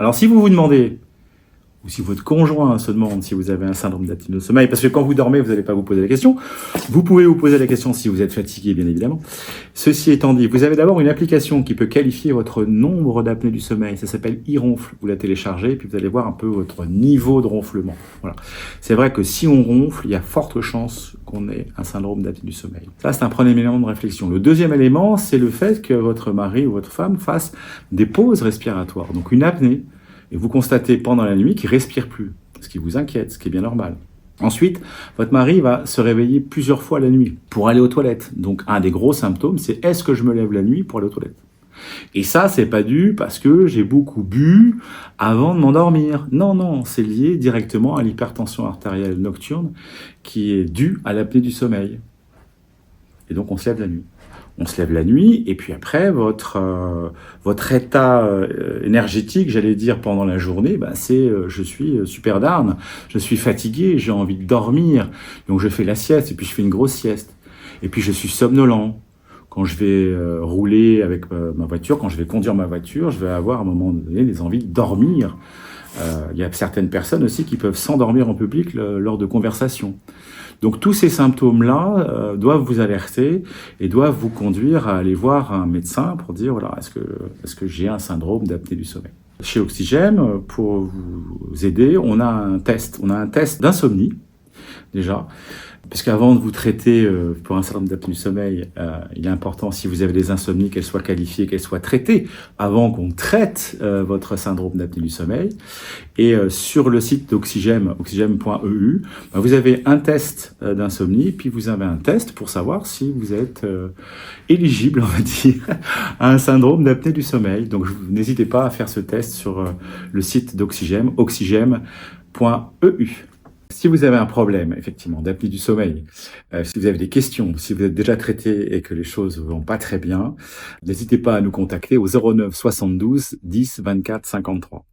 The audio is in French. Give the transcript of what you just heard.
Alors si vous vous demandez, ou si votre conjoint se demande si vous avez un syndrome d'apnée du sommeil, parce que quand vous dormez, vous n'allez pas vous poser la question. Vous pouvez vous poser la question si vous êtes fatigué, bien évidemment. Ceci étant dit, vous avez d'abord une application qui peut qualifier votre nombre d'apnée du sommeil. Ça s'appelle iRonfle. Vous la téléchargez, puis vous allez voir un peu votre niveau de ronflement. Voilà. C'est vrai que si on ronfle, il y a forte chance qu'on ait un syndrome d'apnée du sommeil. Ça, c'est un premier élément de réflexion. Le deuxième élément, c'est le fait que votre mari ou votre femme fasse des pauses respiratoires. Donc une apnée. Et vous constatez pendant la nuit qu'il ne respire plus, ce qui vous inquiète, ce qui est bien normal. Ensuite, votre mari va se réveiller plusieurs fois la nuit pour aller aux toilettes. Donc, un des gros symptômes, c'est est-ce que je me lève la nuit pour aller aux toilettes? Et ça, c'est pas dû parce que j'ai beaucoup bu avant de m'endormir. Non, non, c'est lié directement à l'hypertension artérielle nocturne qui est due à l'apnée du sommeil. Et donc, on se lève la nuit. On se lève la nuit, et puis après, votre état énergétique, j'allais dire, pendant la journée, c'est je suis super down, je suis fatigué, j'ai envie de dormir, donc je fais la sieste, et puis je fais une grosse sieste. Et puis je suis somnolent. Quand je vais rouler avec ma voiture, quand je vais conduire ma voiture, je vais avoir à un moment donné des envies de dormir. Il y a certaines personnes aussi qui peuvent s'endormir en public lors de conversations. Donc tous ces symptômes-là doivent vous alerter et doivent vous conduire à aller voir un médecin pour dire voilà, est-ce que j'ai un syndrome d'apnée du sommeil. Chez Oxygem, pour vous aider, on a un test. On a un test d'insomnie déjà. Puisqu'avant de vous traiter pour un syndrome d'apnée du sommeil, il est important, si vous avez des insomnies, qu'elles soient qualifiées, qu'elles soient traitées, avant qu'on traite votre syndrome d'apnée du sommeil. Et sur le site d'Oxygem, oxygem.eu, vous avez un test d'insomnie, puis vous avez un test pour savoir si vous êtes éligible, on va dire, à un syndrome d'apnée du sommeil. Donc n'hésitez pas à faire ce test sur le site d'Oxygem, oxygem.eu. Si vous avez un problème, effectivement, d'apnée du sommeil, si vous avez des questions, si vous êtes déjà traité et que les choses ne vont pas très bien, n'hésitez pas à nous contacter au 09 72 10 24 53.